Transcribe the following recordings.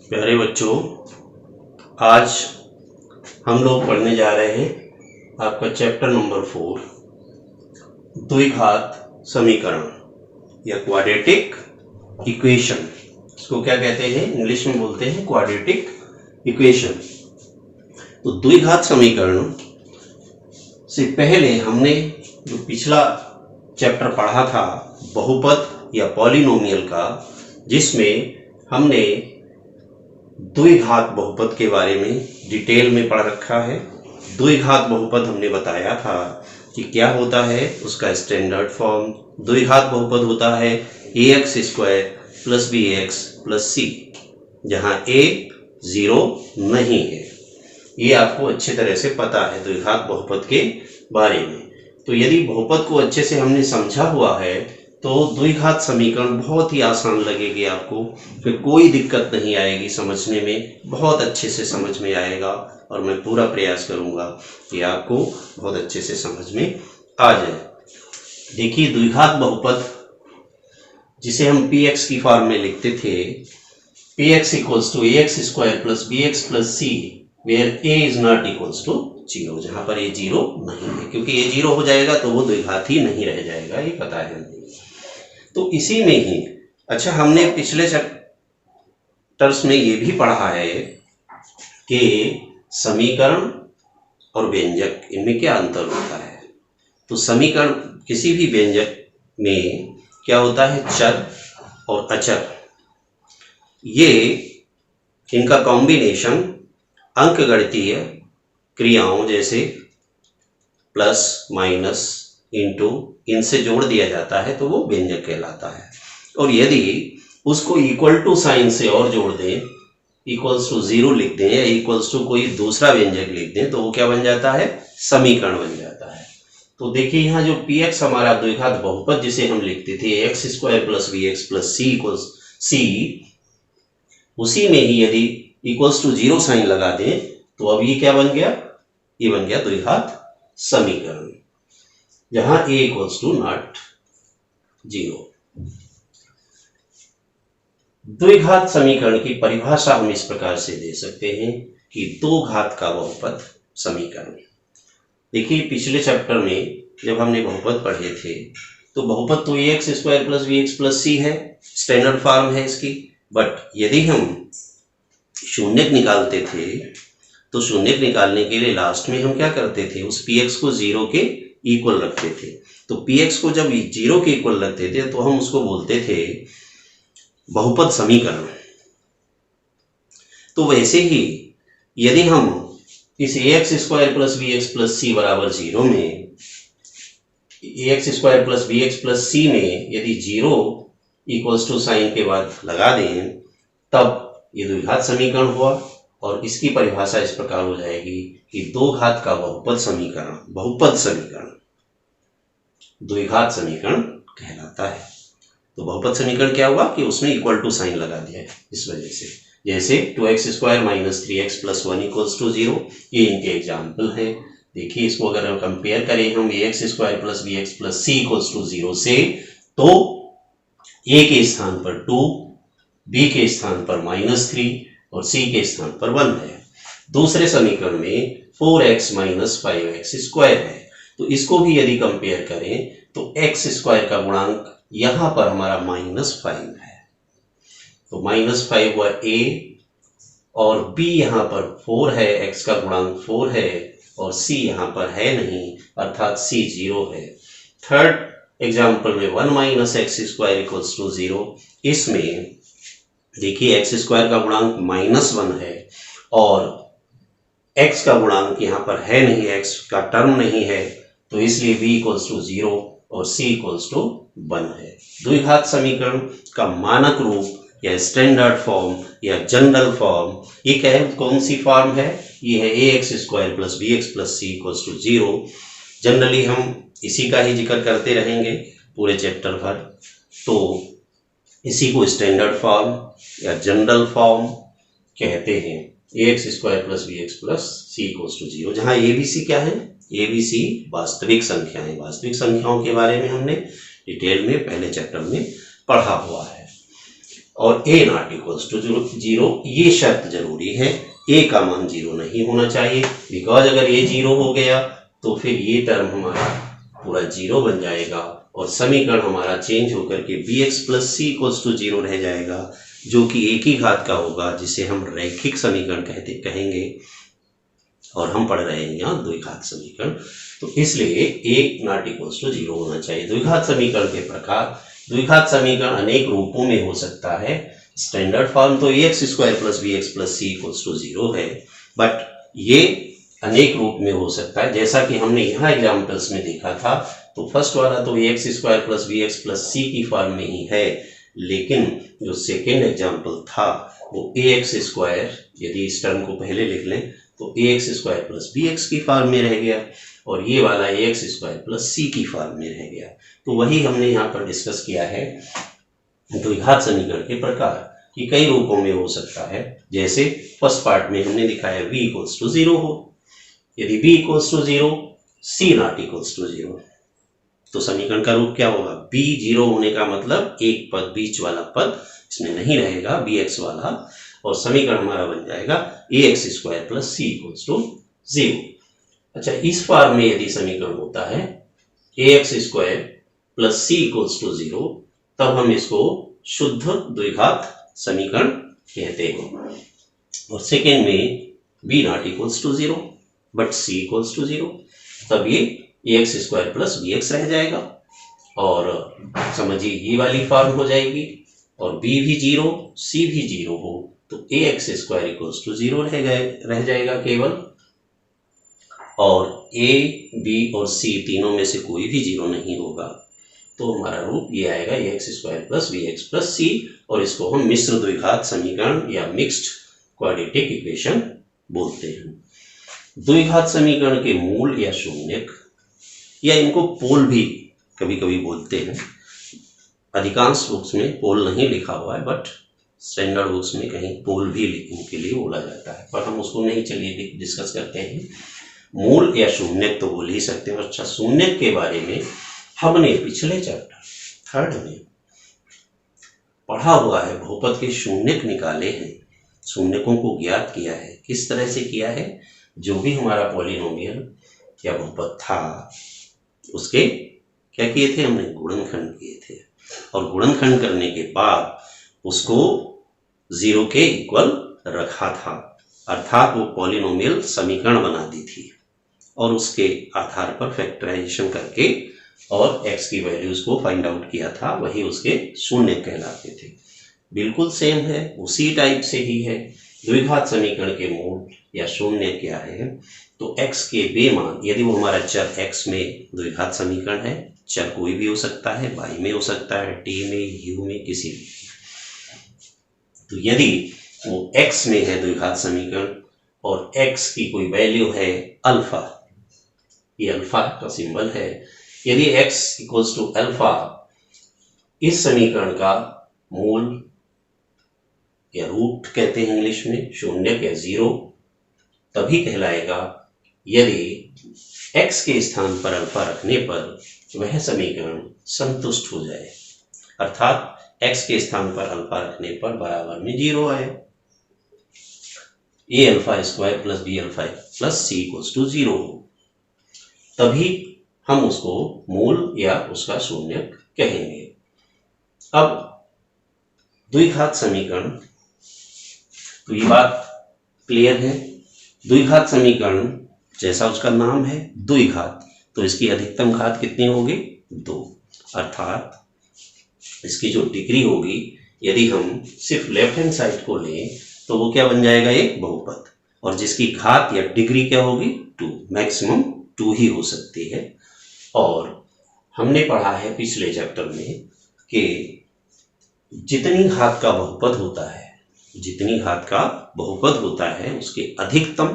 प्यारे बच्चों, आज हम लोग पढ़ने जा रहे हैं आपका चैप्टर नंबर 4 द्विघात समीकरण या क्वाड्रेटिक इक्वेशन। इसको क्या कहते हैं? इंग्लिश में बोलते हैं क्वाड्रेटिक इक्वेशन। तो द्विघात समीकरण से पहले हमने जो पिछला चैप्टर पढ़ा था बहुपद या पॉलिनोमियल का, जिसमें हमने द्विघात बहुपद के बारे में डिटेल में पढ़ रखा है। द्विघात बहुपद हमने बताया था कि क्या होता है, उसका स्टैंडर्ड फॉर्म। द्विघात बहुपद होता है ax square plus bx plus c, जहाँ a 0 नहीं है। ये आपको अच्छे तरह से पता है द्विघात बहुपद के बारे में। तो यदि बहुपद को अच्छे से हमने समझा हुआ है तो द्विघात समीकरण बहुत ही आसान लगेगी आपको, फिर कोई दिक्कत नहीं आएगी समझने में, बहुत अच्छे से समझ में आएगा। और मैं पूरा प्रयास करूंगा कि आपको बहुत अच्छे से समझ में आ जाए। देखिए, द्विघात बहुपद जिसे हम px की फॉर्म में लिखते थे, px equals to ax square plus bx plus c where a is not equals to 0, जहां पर a 0 नहीं है, क्योंकि ये 0 हो जाएगा तो वो द्विघात ही नहीं रह जाएगा, ये पता है हमें। तो इसी में ही अच्छा, हमने पिछले चैप्टर्स में ये भी पढ़ा है कि समीकरण और व्यंजक, इनमें क्या अंतर होता है। तो समीकरण, किसी भी व्यंजक में क्या होता है, चर और अचर। ये इनका कॉम्बिनेशन अंकगणितीय क्रियाओं जैसे प्लस माइनस इंटू, इनसे जोड़ दिया जाता है तो वो व्यंजक कहलाता है। और यदि उसको इक्वल टू साइन से और जोड़ दें, इक्वल्स टू 0 लिख दें या इक्वल्स टू कोई दूसरा व्यंजक लिख दें, तो वो क्या बन जाता है, समीकरण बन जाता है। तो देखिए, यहाँ जो px हमारा द्विघात बहुपद जिसे हम लिखते थे x square plus bx plus c equals c, उसी में ही यदि इक्वल्स टू 0 साइन लगा दें तो अब ये क्या बन गया, ये बन गया द्विघात समीकरण, जहां a इक्वल्स टू नॉट 0। द्विघात समीकरण की परिभाषा हम इस प्रकार से दे सकते हैं कि दो घात का बहुपद समीकरण। देखिए, पिछले चैप्टर में जब हमने बहुपद पढ़े थे तो बहुपद तो ax square plus bx plus c है, स्टैंडर्ड फॉर्म है इसकी। बट यदि हम शून्यक निकालते थे तो शून्यक निकालने के लिए लास्ट में हम क्या करते थे, उस px को 0 के इक्वल रखते थे। तो px को जब 0 के इक्वल रखते थे तो हम उसको बोलते थे बहुपद समीकरण। तो वैसे ही यदि हम इस ax square plus bx plus c बराबर 0 में, ax square plus bx plus c में यदि 0 इक्वल्स टू साइन के बाद लगा दें, तब ये द्विघात समीकरण हुआ। और इसकी परिभाषा इस प्रकार हो जाएगी कि दो घात का बहुपद समीकरण, बहुपद समीकरण द्विघात समीकरण कहलाता है। तो बहुपद समीकरण क्या हुआ कि उसमें इक्वल टू साइन लगा दिया है, इस वजह से। जैसे 2x square minus 3x plus 1 equals to 0, ये इनके एग्जाम्पल है। देखिए, इसको अगर हम कंपेयर करें हम ax square plus bx plus c equals to 0 से, तो a के स्थान पर 2, b के स्थान पर -3 और c के स्थान पर 1 है। दूसरे समीकरण में 4x माइनस 5x स्क्वायर है। तो इसको भी यदि कंपेयर करें तो x स्क्वायर का गुणांक यहां पर हमारा -5 है, तो -5 हुआ a, और b यहां पर 4 है, x का गुणांक 4 है, और c यहां पर है नहीं, अर्थात c 0 है। थर्ड एग्जाम्पल में 1 minus X square equals to 0, इसमें देखिए x स्क्वायर का गुणांक -1 है और x का गुणांक यहाँ पर है नहीं, x का टर्म नहीं है, तो इसलिए b इक्वल्स टू 0 और c इक्वल्स टू 1 है। द्विघात समीकरण का मानक रूप या स्टैंडर्ड फॉर्म या जनरल फॉर्म, ये क्या है, कौन सी फॉर्म है, ये है ax square plus bx plus c equals to 0। Generally हम इसी का ही जिक्र करते रहेंगे पूरे चैप्टर भर। तो इसी को स्टैंडर्ड फॉर्म या जनरल फॉर्म कहते हैं, ax square plus bx plus c equals to 0, जहाँ abc क्या है, abc वास्तविक संख्याएं। वास्तविक संख्याओं के बारे में हमने डिटेल में पहले चैप्टर में पढ़ा हुआ है। और a नॉट इक्वल्स टू 0, ये शर्त जरूरी है, a का मान 0 नहीं होना चाहिए, बिकॉज अगर a 0 हो गया तो फिर ये टर्म हमारा पूरा 0 बन जाएगा और समीकरण हमारा चेंज होकर के bx plus C equals to 0 रह जाएगा, जो कि एक ही घात का होगा, जिसे हम रैखिक समीकरण कहेंगे, और हम पढ़ रहे हैं यहाँ द्विघात समीकरण। तो इसलिए a नॉट इक्वल्स टू 0 होना चाहिए। द्विघात समीकरण के प्रकार, द्विघात समीकरण अनेक रूपों में हो सकता है। स्टैंडर्ड फॉर्म तो ax square plus bx plus C equals to 0 है, बट ये अनेक रूप में हो सकता है, जैसा कि हमने यहाँ एग्जाम्पल्स में देखा था। तो फर्स्ट वाला तो ax square plus bx plus c की फॉर्म में ही है, लेकिन जो सेकेंड एग्जाम्पल था वो ax स्क्वायर, यदि इस टर्म को पहले लिख लें तो ax स्क्वायर प्लस bx की फॉर्म में रह गया, और ये वाला ax स्क्वायर प्लस c की फॉर्म में रह गया। तो वही हमने यहाँ पर डिस्कस किया है द्विघात समीकरण के प्रकार, कि कई रूपों में हो सकता है। जैसे फर्स्ट पार्ट में हमने दिखाया v इक्वल्स टू 0 हो, यदि b equals to 0, c not equals to 0, तो समीकरण का रूप क्या होगा? b 0 होने का मतलब एक पद, बीच वाला पद इसमें नहीं रहेगा, bx वाला, और समीकरण हमारा बन जाएगा ax square plus C equals to 0। अच्छा, इस फॉर्म में यदि समीकरण होता है ax square plus C equals to 0, तब हम इसको शुद्ध द्विघात समीकरण कहते हैं। और सेकेंड में b not equals to 0 but c equals to 0, तब ये ax स्क्वायर प्लस bx रह जाएगा, और समझिए ये वाली फॉर्म हो जाएगी, और b भी 0, c भी 0 हो तो ax स्क्वायर इक्वल्स टू 0 रह जाएगा केवल, और a, b और c तीनों में से कोई भी 0 नहीं होगा, तो हमारा रूप ये आएगा ax square plus bx plus c, और इसको हम मिश्र द्विघात समीकरण या मिक्स्ड क्वाड्रेटिक इक्वेशन बोलते हैं। द्विघात समीकरण के मूल या शून्यक, या इनको पोल भी कभी कभी बोलते हैं, अधिकांश बुक्स में पोल नहीं लिखा हुआ है, बट स्टैंडर्ड बुक्स में कहीं पोल भी लिखने के लिए बोला जाता है, पर हम उसको नहीं चलिए डिस्कस करते हैं। मूल या शून्यक तो बोल ही सकते हैं। अच्छा, शून्यक के बारे में हमने पिछले चैप्टर थर्ड में पढ़ा हुआ है, बहुपद के शून्यक निकाले हैं, शून्यकों को ज्ञात किया है। किस तरह से किया है? जो भी हमारा पॉलिनोमियल या बहुपद था उसके क्या किए थे? हमने गुणनखंड किए थे, और गुणनखंड करने के बाद उसको 0 के इक्वल रखा था, अर्थात वो पॉलिनोमियल समीकरण बना दी थी, और उसके आधार पर फैक्टराइजेशन करके और x की वैल्यूज को फाइंड आउट किया था, वही उसके शून्य कहलाते थे। बिल्कुल सेम है, उसी टाइप से ही है। द्विघात समीकरण के मूल या शून्य क्या है? तो x के बेमान, यदि वो हमारा चर x में द्विघात समीकरण है, चर कोई भी हो सकता है, y में हो सकता है, t में, u में, किसी भी, तो यदि वो x में है द्विघात समीकरण और x की कोई वैल्यू है अल्फा, ये अल्फा का सिंबल है, यदि x इक्वल्स टू अल्फा इस समीकरण का मूल या रूट कहते हैं इंग्लिश में, शून्य या 0, तभी कहलाएगा यदि x के स्थान पर अल्फा रखने पर वह समीकरण संतुष्ट हो जाए, अर्थात x के स्थान पर अल्फा रखने पर बराबर में 0 आए, a alpha square plus b alpha plus c equals to 0 हो, तभी हम उसको मूल या उसका शून्यक कहेंगे। अब द्विघात समीकरण, तो ये बात क्लियर है। द्विघात समीकरण जैसा उसका नाम है द्विघात, तो इसकी अधिकतम घात कितनी होगी? 2, अर्थात इसकी जो डिग्री होगी, यदि हम सिर्फ लेफ्ट हैंड साइड को लें तो वो क्या बन जाएगा? एक बहुपद, और जिसकी घात या डिग्री क्या होगी? 2, मैक्सिमम 2 ही हो सकती है। और हमने पढ़ा है पिछले चैप्टर में कि जितनी घात का बहुपद होता है, जितनी घात का बहुपद होता है उसके अधिकतम,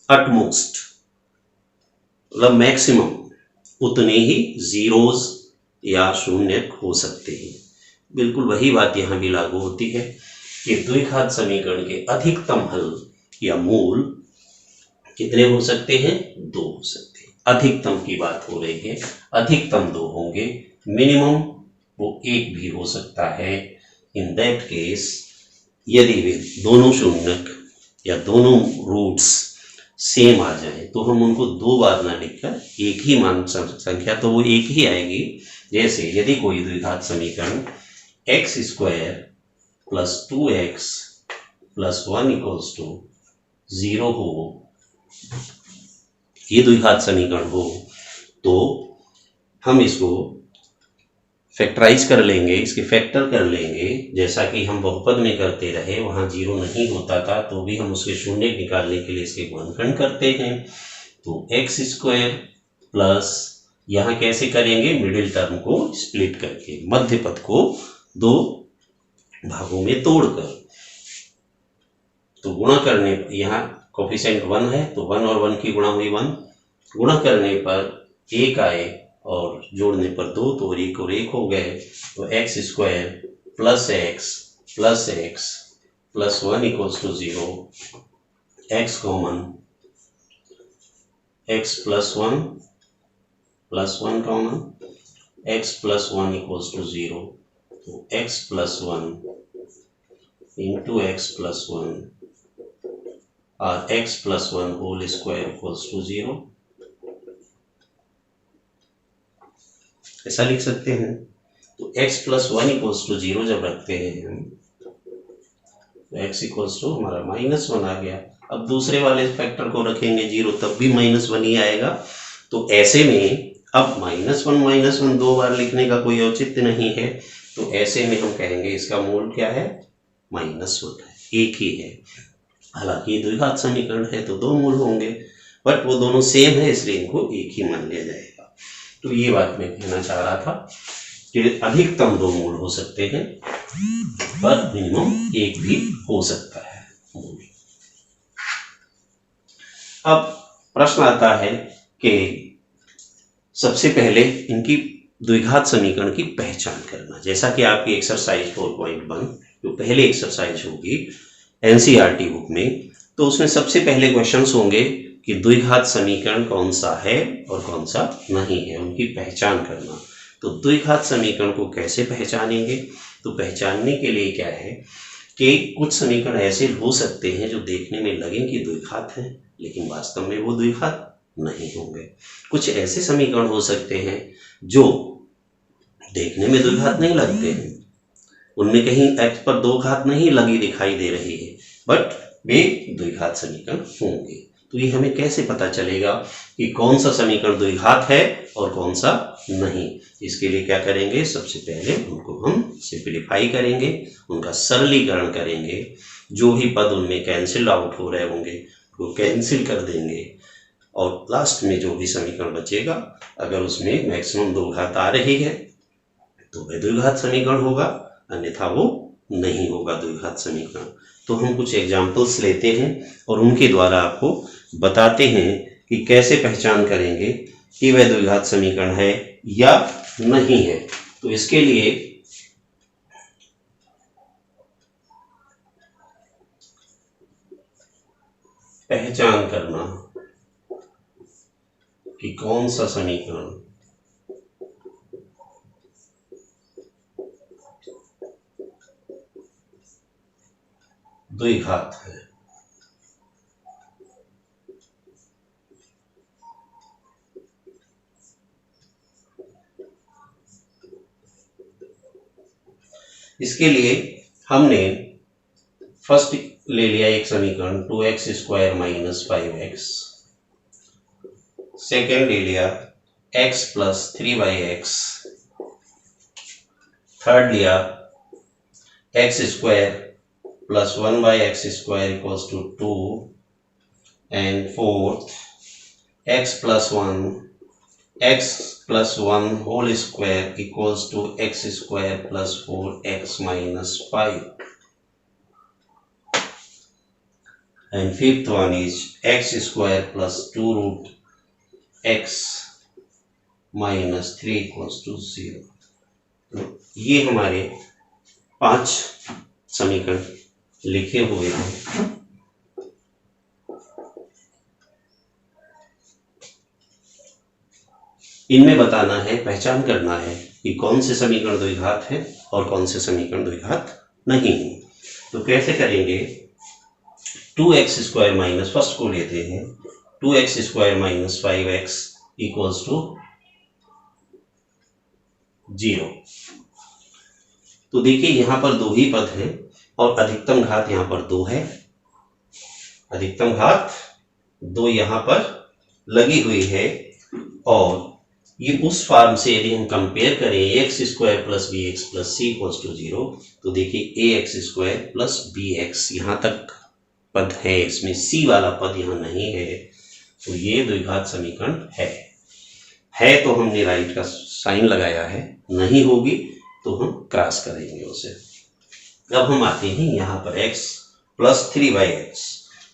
अटमोस्ट मतलब मैक्सिमम, उतने ही जीरोज या शून्यक हो सकते हैं। बिल्कुल वही बात यहाँ भी लागू होती है कि द्विघात समीकरण के अधिकतम हल या मूल कितने हो सकते हैं? 2 हो सकते हैं। अधिकतम की बात हो रही है, अधिकतम 2 होंगे, मिनिमम वो 1 भी हो सकता है, इन दैट केस यदि वे दोनों शून्यक या दोनों रूट्स सेम आ जाए तो हम उनको दो बार ना लिखकर एक ही मान संख्या तो वो एक ही आएगी। जैसे यदि कोई द्विघात समीकरण x square plus 2x plus 1 equals to 0 हो, ये द्विघात समीकरण हो, तो हम इसको फैक्टराइज कर लेंगे, इसके फैक्टर कर लेंगे, जैसा कि हम बहुपद में करते रहे। वहाँ 0 नहीं होता था तो भी हम उसके शून्य निकालने के लिए इसके गुणनखंड करते हैं। तो एक्स स्क्वायर प्लस यहाँ कैसे करेंगे, मिडिल टर्म को स्प्लिट करके, मध्य पद को दो भागों में तोड़कर। तो गुणा करने पर यहाँ कोफिशिएंट 1 है तो 1 और 1 की गुणा हुई 1, गुणा करने पर 1 आए और जोड़ने पर 2 तो 1 और 1 हो गए। तो x square plus x plus 1 equals to 0, x common, x plus 1 common, x plus 1 equals to 0। तो x plus 1 into x plus 1 और x plus 1 whole square equals to 0, ऐसा लिख सकते हैं। तो x प्लस 1 इक्वल्स टू 0 जब रखते हैं हम, तो x इक्वल्स टू हमारा -1 आ गया। अब दूसरे वाले फैक्टर को रखेंगे 0 तब भी -1 ही आएगा। तो ऐसे में अब -1 दो बार लिखने का कोई औचित्य नहीं है, तो ऐसे में हम कहेंगे इसका मूल क्या है, -1 है, एक ही है। हालांकि द्विघात समीकरण है तो दो मूल होंगे, बट वो दोनों सेम है इसलिए इनको एक ही मान लिया जाएगा। तो ये बात मैं कहना चाह रहा था कि अधिकतम दो मूल हो सकते हैं पर मिनिमम एक भी हो सकता है मूल। अब प्रश्न आता है कि सबसे पहले इनकी द्विघात समीकरण की पहचान करना। जैसा कि आपकी एक्सरसाइज 4.1 जो पहले एक्सरसाइज होगी एनसीईआरटी बुक में, तो उसमें सबसे पहले क्वेश्चंस होंगे कि द्विघात समीकरण कौन सा है और कौन सा नहीं है, उनकी पहचान करना। तो द्विघात समीकरण को कैसे पहचानेंगे, तो पहचानने के लिए क्या है कि कुछ समीकरण ऐसे हो सकते हैं जो देखने में लगे कि द्विघात हैं लेकिन वास्तव में वो द्विघात नहीं होंगे। कुछ ऐसे समीकरण हो सकते हैं जो देखने में द्विघात नहीं लगते हैं, उनमें कहीं x पर दो घात नहीं लगी दिखाई दे रही है, बट वे द्विघात समीकरण होंगे। तो ये हमें कैसे पता चलेगा कि कौन सा समीकरण द्विघात है और कौन सा नहीं। इसके लिए क्या करेंगे, सबसे पहले उनको हम सिंपलीफाई करेंगे, उनका सरलीकरण करेंगे। जो भी पद उनमें कैंसिल आउट हो रहे होंगे वो कैंसिल कर देंगे और लास्ट में जो भी समीकरण बचेगा, अगर उसमें मैक्सिमम दो घात आ रही है तो वह द्विघात समीकरण होगा, अन्यथा वो नहीं होगा द्विघात समीकरण। तो हम कुछ एग्जाम्पल्स लेते हैं और उनके द्वारा आपको बताते हैं कि कैसे पहचान करेंगे कि वह द्विघात समीकरण है या नहीं है। तो इसके लिए पहचान करना कि कौन सा समीकरण द्विघात है। इसके लिए हमने फर्स्ट ले लिया एक समीकरण 2x square minus 5x, second ले लिया x प्लस 3y(x), थर्ड लिया x square plus 1/x square equals to 2, and fourth x plus 1 whole square equals to x square plus 4x minus 5, and fifth one is x square plus 2 root x minus 3 equals to 0। तो ये हमारे 5 समीकरण लिखे हुए हैं। इनमें बताना है, पहचान करना है कि कौन से समीकरण द्विघात है और कौन से समीकरण द्विघात नहीं है। तो कैसे करेंगे, 2x² माइनस, फर्स्ट को लेते हैं, 2x² minus 5x equals to 0। तो देखिए यहाँ पर दो ही पद हैं और अधिकतम घात यहाँ पर 2 है, अधिकतम घात 2 यहाँ पर लगी हुई है। और ये उस फॉर्म से यदि हम कंपेयर करें x² plus b x plus C equals to 0, तो देखिए ax² प्लस बी एक्स यहाँ तक पद है, इसमें c वाला पद यहाँ नहीं है, तो ये द्विघात समीकरण है तो हमने राइट का साइन लगाया है, नहीं होगी तो हम क्रॉस करेंगे उसे। अब हम आते हैं यहाँ पर x plus 3x,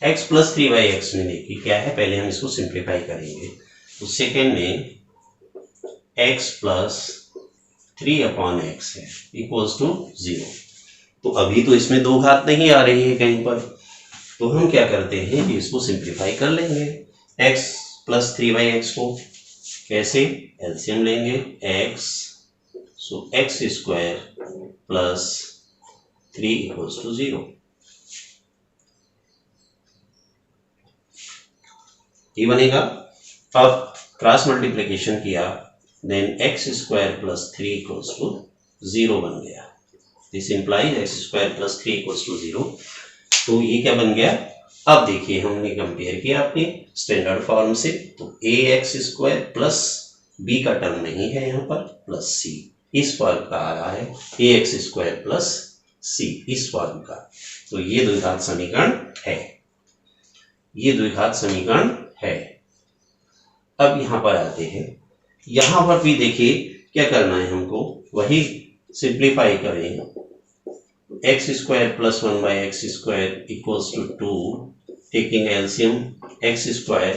x plus 3x में देखिए क्या है, पहले हम इसको सिंप्लीफाई करेंगे। तो सेकेंड में x प्लस 3/x है इक्वल्स टू 0। तो अभी तो इसमें दो घात नहीं आ रही है कहीं पर, तो हम क्या करते हैं कि इसको सिंप्लीफाई कर लेंगे। x प्लस 3x को कैसे, एलसीएम लेंगे x, so x² plus 3 equals to 0। ये बनेगा। अब क्रॉस मल्टीप्लिकेशन किया, then x² plus 3 equals to 0 बन गया। This implies x² plus 3 equals to 0। तो ये क्या बन गया, अब देखिए हमने कंपेयर किया अपने स्टैंडर्ड फॉर्म से, तो ax² प्लस b का टर्म नहीं है यहाँ पर, प्लस c, इस फॉर्म का आ रहा है ax² प्लस c, इस फॉर्म का। तो ये द्विघात समीकरण है, ये द्विघात समीकरण है। अब यहाँ पर आते हैं, यहाँ पर भी देखिए क्या करना है हमको, वही सिंप्लीफाई करें। x² plus 1/x² equals to 2, taking LCM x²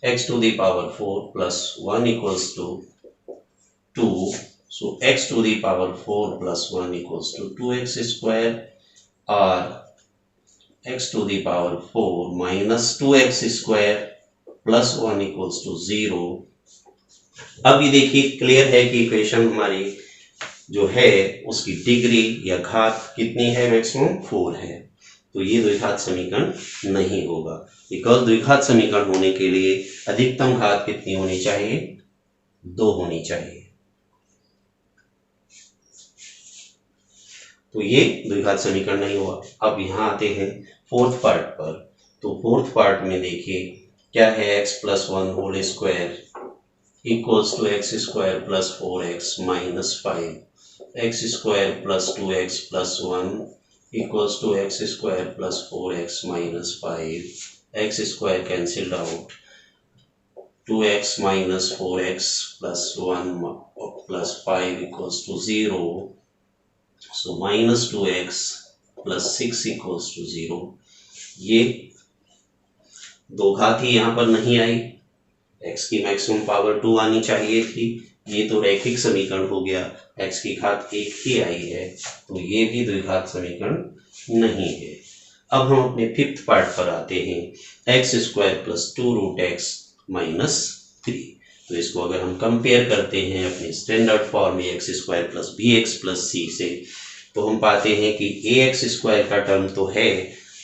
x to the power 4 plus 1 equals to 2, so x to the power 4 plus 1 equals to 2x² और x to the power 4 minus 2x² plus 1 equals to 0। अब ये देखिए clear है कि equation हमारी जो है उसकी डिग्री या घात कितनी है, मैक्सिमम 4 है। तो ये द्विघात समीकरण नहीं होगा, बिकॉज द्विघात समीकरण होने के लिए अधिकतम घात कितनी होनी चाहिए, 2 होनी चाहिए। तो ये द्विघात समीकरण नहीं हुआ। अब यहाँ आते हैं फोर्थ पार्ट पर। तो फोर्थ पार्ट में देखिए क्या है, x plus 1 whole square equals to x² plus 4x minus 5, x² plus 2x plus 1 equals to x² plus 4x minus 5, x² cancelled out, 2x minus 4x plus 1 plus 5 equals to 0, so minus 2x plus 6 equals to 0। ये दो घात ही यहाँ पर नहीं आई, x की maximum power 2 आनी चाहिए थी, ये तो रैखिक समीकरण हो गया, x की घात 1 ही आई है, तो ये भी द्विघात समीकरण नहीं है। अब हम अपने फिफ्थ पार्ट पर आते हैं, x² प्लस 2√x माइनस 3। तो इसको अगर हम कंपेयर करते हैं अपने स्टैंडर्ड फॉर्म में x² plus bx plus c से, तो हम पाते हैं कि ax² का टर्म तो है,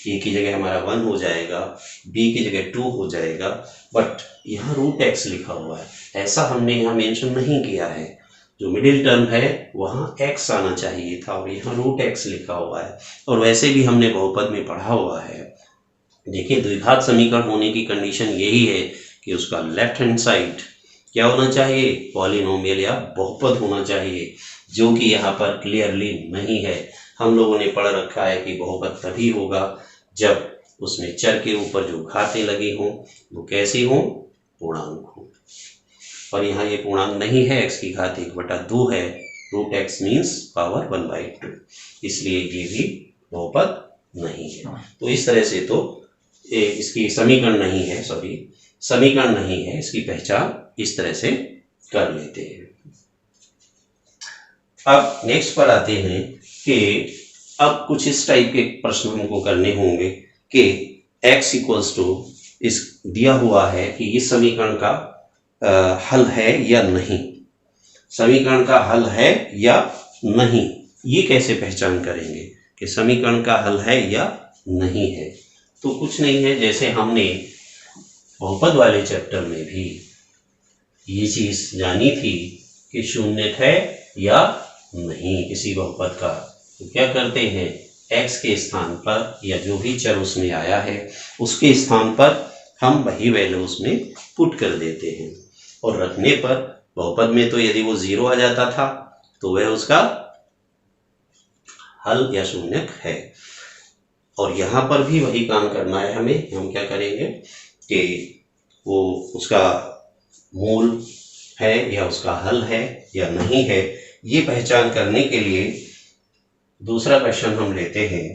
a की जगह हमारा 1 हो जाएगा, b की जगह 2 हो जाएगा, बट यहाँ √x लिखा हुआ है, ऐसा हमने यहाँ मेंशन नहीं किया है। जो मिडिल टर्म है वहाँ x आना चाहिए था और यहाँ √x लिखा हुआ है, और वैसे भी हमने बहुपद में पढ़ा हुआ है। देखिए द्विघात समीकरण होने की कंडीशन यही है कि उसका लेफ्ट हैंड साइड क्या होना चाहिए, पॉलिनोमियल या बहुपद होना चाहिए, जो कि यहाँ पर क्लियरली नहीं है। हम लोगों ने पढ़ रखा है कि बहुपद तभी होगा जब उसमें चर के ऊपर जो घातें लगी हों वो कैसी हों, पूर्णांक हो, और यहाँ ये पूर्णांक नहीं है, x की घात 1/2 है, √x मीन्स पावर 1/2, इसलिए ये भी बहुपद नहीं है। तो इस तरह से तो इसकी समीकरण नहीं है, समीकरण नहीं है, इसकी पहचान इस तरह से कर लेते हैं। अब नेक्स्ट पर आते हैं कि अब कुछ इस टाइप के प्रश्न हमको करने होंगे कि x इक्वल्स टू इस दिया हुआ है कि इस समीकरण का हल है या नहीं, समीकरण का हल है या नहीं, ये कैसे पहचान करेंगे। कि समीकरण का हल है या नहीं है। तो कुछ नहीं है, जैसे हमने बहुपद वाले चैप्टर में भी ये चीज जानी थी कि शून्य है या नहीं किसी बहुपद का, तो क्या करते हैं, x के स्थान पर या जो भी चर उसमें आया है उसके स्थान पर हम वही वैल्यू उसमें पुट कर देते हैं, और रखने पर बहुपद में तो यदि वो 0 आ जाता था तो वह उसका हल या शून्यक है। और यहाँ पर भी वही काम करना है हमें। हम क्या करेंगे कि वो उसका मूल है या उसका हल है या नहीं है, ये पहचान करने के लिए दूसरा क्वेश्चन हम लेते हैं।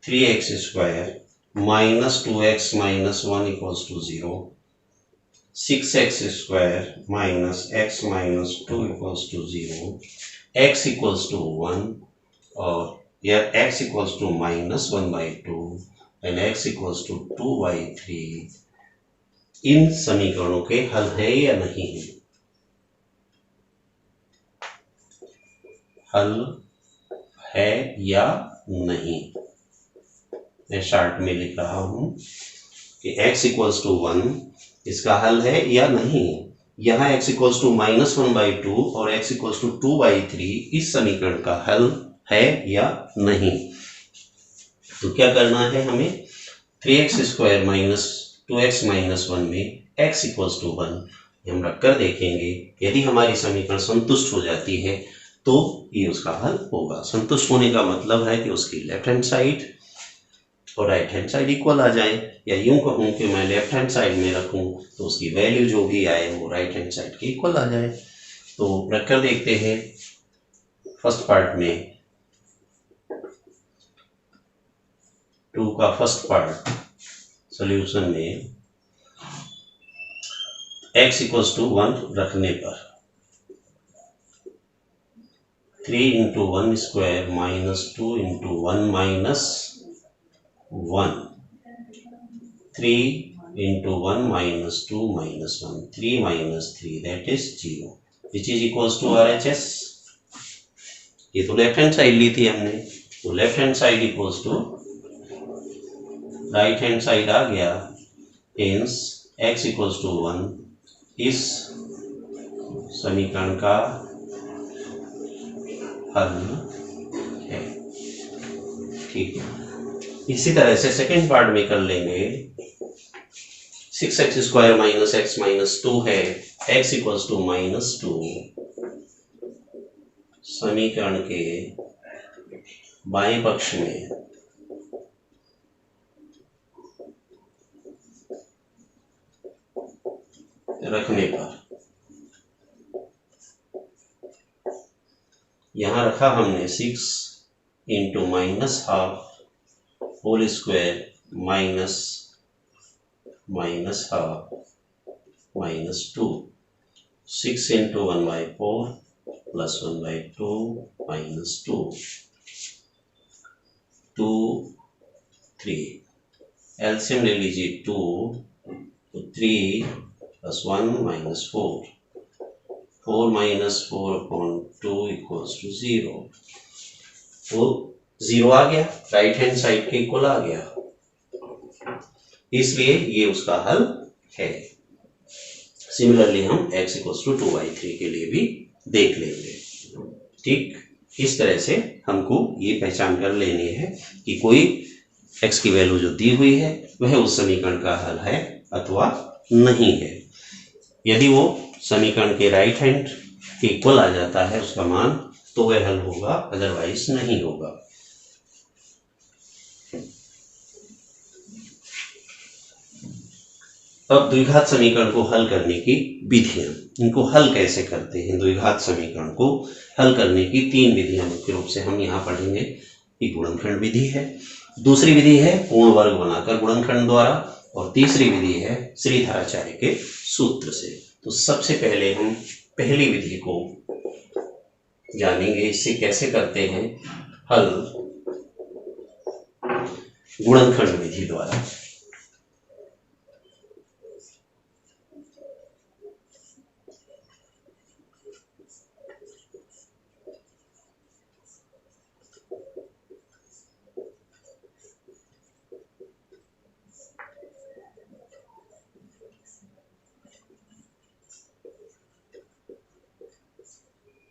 3x square minus 2x minus 1 equals to 0, 6x square minus x minus 2 equals to 0, x equals to 1, और यह x equals to minus 1/2 and x equals to 2/3 इन समीकरणों के हल है या नहीं है। हल है या नहीं, मैं शार्ट में लिख रहा हूं कि x इक्वल्स टू 1 इसका हल है या नहीं। यहाँ x इक्वल्स टू माइनस 1/2 और x इक्वल्स टू 2/3 इस समीकरण का हल है या नहीं। तो क्या करना है हमें, 3x square minus 2x minus 1 में x इक्वल्स टू 1 हम रखकर देखेंगे। यदि हमारी समीकरण संतुष्ट हो जाती है तो ये उसका हल होगा। संतुष्ट होने का मतलब है कि उसकी लेफ्ट हैंड साइड और राइट हैंड साइड इक्वल आ जाए, या यूं कहूं कि मैं लेफ्ट हैंड साइड में रखूं तो उसकी वैल्यू जो भी आए वो राइट हैंड साइड के इक्वल आ जाए। तो रखकर देखते हैं। फर्स्ट पार्ट में 2 का फर्स्ट पार्ट सॉल्यूशन में x इक्वल्स टू 1 रखने पर 3 into 1 square minus 2 into 1 minus 1, 3 into 1 minus 2 minus 1, 3 minus 3 that is 0 which is equals to RHS। ये तो लेफ्ट हैंड साइड ली थी हमने, तो left hand side equals to right hand side आ गया, हेंस x इक्वल्स टू 1 इस समीकरण का हल है। ठीक है, इसी तरह से सेकेंड पार्ट में कर लेंगे। 6x square minus x minus 2 है, x इक्वल्स टू माइनस 2 समीकरण के बाएं पक्ष में रखने पर यहां रखा हमने 6 into minus half whole square minus minus half minus 2, 6 into 1/4 plus 1/2 minus 2, 2 3 LCM ले लीजिए 2 तो 3 plus 1 minus 4, 4 minus 4/2 equals to 0। तो 0 आ गया, राइट हैंड साइड के इक्वल आ गया, इसलिए ये उसका हल है। सिमिलरली हम x इक्वल्स टू 2/3 के लिए भी देख लेंगे। ठीक, इस तरह से हमको ये पहचान कर लेनी है कि कोई x की वैल्यू जो दी हुई है वह उस समीकरण का हल है अथवा नहीं है। यदि वो समीकरण के राइट हैंड के इक्वल आ जाता है उसका मान, तो वह हल होगा, अदरवाइज नहीं होगा। अब द्विघात समीकरण को हल करने की विधियां, इनको हल कैसे करते हैं। द्विघात समीकरण को हल करने की 3 विधियां मुख्य रूप से हम यहाँ पढ़ेंगे। एक गुणनखंड विधि है, दूसरी विधि है पूर्ण वर्ग बनाकर गुणनखंड द्वारा, और तीसरी विधि है श्रीधराचार्य के सूत्र से। तो सबसे पहले हम पहली विधि को जानेंगे, इससे कैसे करते हैं हल गुणनखंड विधि द्वारा।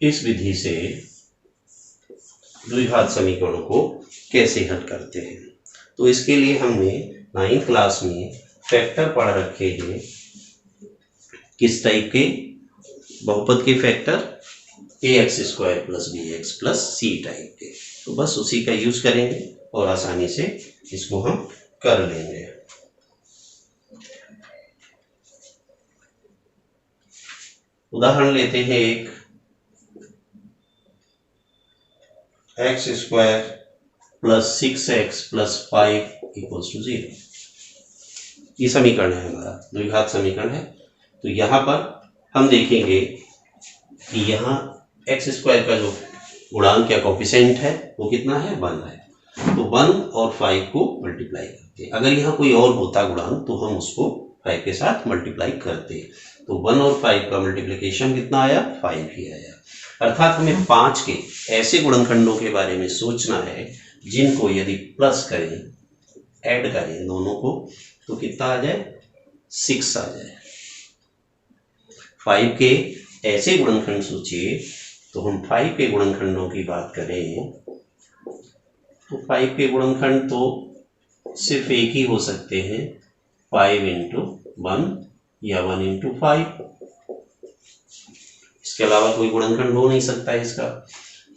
इस विधि से द्विघात समीकरणों को कैसे हल करते हैं। तो इसके लिए हमने 9th क्लास में फैक्टर पढ़ रखे हैं। किस टाइप के? बहुपद के factor ax² + bx + c type के। तो बस उसी का यूज करेंगे और आसानी से इसको हम कर लेंगे। उदाहरण लेते हैं एक, x² + 6x + 5 = 0। ये समीकरण है हमारा, द्विघात समीकरण है। तो यहाँ पर हम देखेंगे कि यहाँ x² का जो गुणांक या कोफिशिएंट है वो कितना है? 1 है। तो 1 और 5 को मल्टीप्लाई करते हैं। अगर यहाँ कोई और होता गुणांक तो हम उसको 5 के साथ मल्टीप्लाई करते। तो 1 और 5 का मल्टीप्लिकेशन कितना आया? 5 ही आया। अर्थात हमें 5 के ऐसे गुणनखंडों के बारे में सोचना है जिनको यदि प्लस करें, ऐड करें दोनों को, तो कितना आ जाए? 6 आ जाए। 5 के ऐसे गुणनखंड सोचिए, तो हम 5 के गुणनखंडों की बात करें तो 5 के गुणनखंड तो सिर्फ एक ही हो सकते हैं, 5 × 1 या 1 × 5। इसके अलावा कोई गुणनखंड हो नहीं सकता है इसका।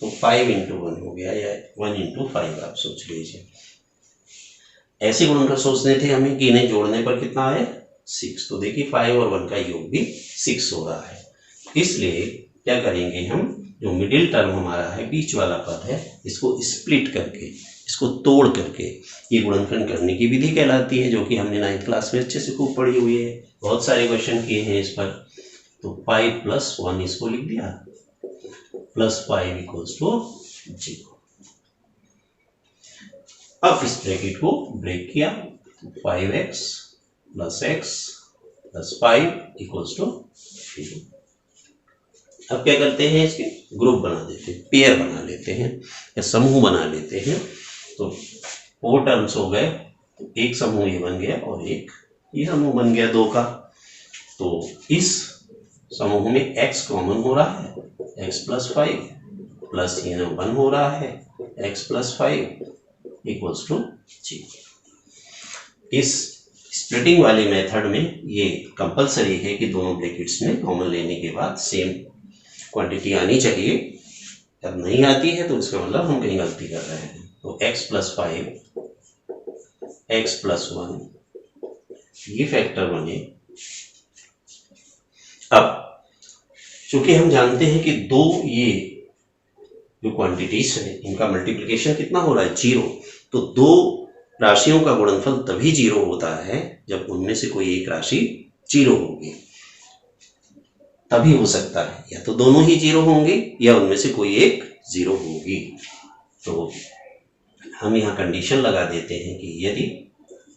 तो 5 × 1 हो गया या 1 × 5 आप सोच लीजिए। ऐसे गुणनखंड सोचने थे हमें कि इन्हें जोड़ने पर कितना आए? 6। तो देखिए 5 और 1 का योग भी 6 हो रहा है। इसलिए क्या करेंगे हम, जो मिडिल टर्म हमारा है, बीच वाला पद है, इसको स्प्लिट करके, इसको तोड़ करके ये गुणनखंड करने की विधि कहलाती है, जो कि हमने 9th क्लास में अच्छे से खूब पढ़ी हुई है। बहुत सारे क्वेश्चन किए हैं इस पर। तो 5 + 1 इसको लिख दिया, +5 = 0। अब इस ब्रैकेट को ब्रेक किया, 5x + x + 5 = 0। अब क्या करते हैं, इसके ग्रुप बना देते हैं, पेयर बना लेते हैं या समूह बना लेते हैं। तो 4 टर्म्स हो गए। तो एक समूह ये बन गया और एक ये समूह बन गया 2 का। तो इस समूह में x कॉमन हो रहा है, x + 5 प्लस यहाँ 1 हो रहा है, x + 5 = 0। इस स्प्लिटिंग वाले मेथड में ये कंपलसरी है कि दोनों ब्रैकेट्स में कॉमन लेने के बाद सेम क्वांटिटी आनी चाहिए। जब नहीं आती है तो इसका मतलब हम कहीं गलती कर रहे हैं। तो x + 5, x + 1 ये फैक्टर बने। अब चूंकि हम जानते हैं कि दो ये जो क्वांटिटीज है इनका मल्टीप्लिकेशन कितना हो रहा है? 0। तो दो राशियों का गुणनफल तभी 0 होता है जब उनमें से कोई एक राशि 0 होगी, तभी हो सकता है। या तो दोनों ही 0 होंगे या उनमें से कोई एक 0 होगी। तो हम यहाँ कंडीशन लगा देते हैं कि यदि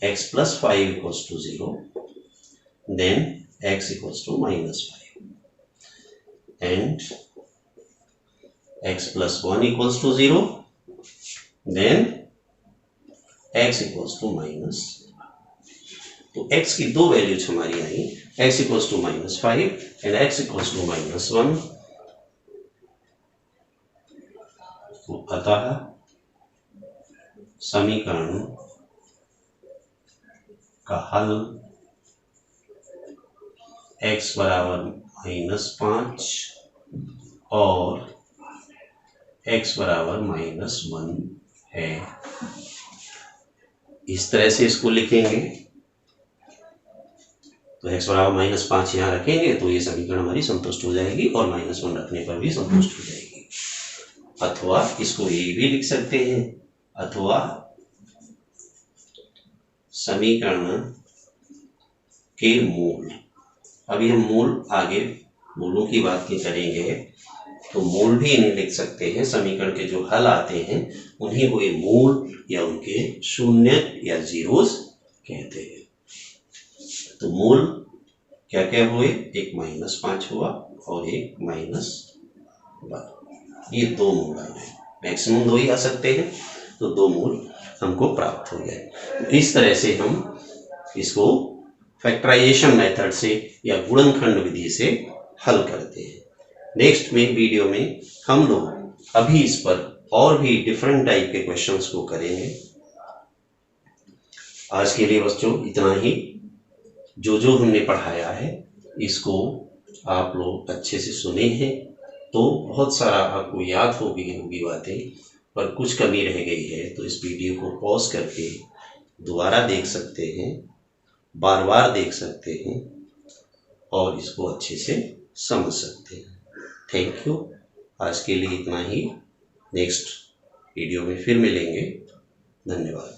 x + 5 = 0 then x = -5 and x + 1 = 0 then x = -। तो x की दो वैल्यूज हमारी आई, x = -5 and x = -1। तो अतः समीकरण का हल x = -5 और x = -1 है। इस तरह से इसको लिखेंगे। तो x = -5 यहाँ रखेंगे तो ये समीकरण हमारी संतुष्ट हो जाएगी और -1 रखने पर भी संतुष्ट हो जाएगी। अथवा इसको ये भी लिख सकते हैं, अथवा समीकरण के मूल। अभी हम मूल आगे मूलों की बात करेंगे तो मूल भी इन्हें लिख सकते हैं। समीकरण के जो हल आते हैं उन्हीं को ये मूल या उनके शून्य या जीरोस कहते हैं। तो मूल क्या क्या हुए? एक -5 हुआ और एक -1। ये दो मूल आए, मैक्सिमम 2 ही आ सकते हैं। तो 2 मूल हमको प्राप्त हो गए। तो इस तरह से हम इसको फैक्टराइजेशन मेथड से या गुणनखंड विधि से हल करते हैं। नेक्स्ट में वीडियो में हम लोग अभी इस पर और भी डिफरेंट टाइप के क्वेश्चंस को करेंगे। आज के लिए बच्चों इतना ही। जो हमने पढ़ाया है इसको आप लोग अच्छे से सुने हैं तो बहुत सारा आपको याद होगी बातें, पर कुछ कमी रह गई है तो इस वीडियो को पॉज करके दोबारा देख सकते हैं, बार बार देख सकते हैं और इसको अच्छे से समझ सकते हैं। Thank you. आज के लिए इतना ही। नेक्स्ट वीडियो में फिर मिलेंगे। धन्यवाद।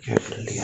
क्या कर लिया?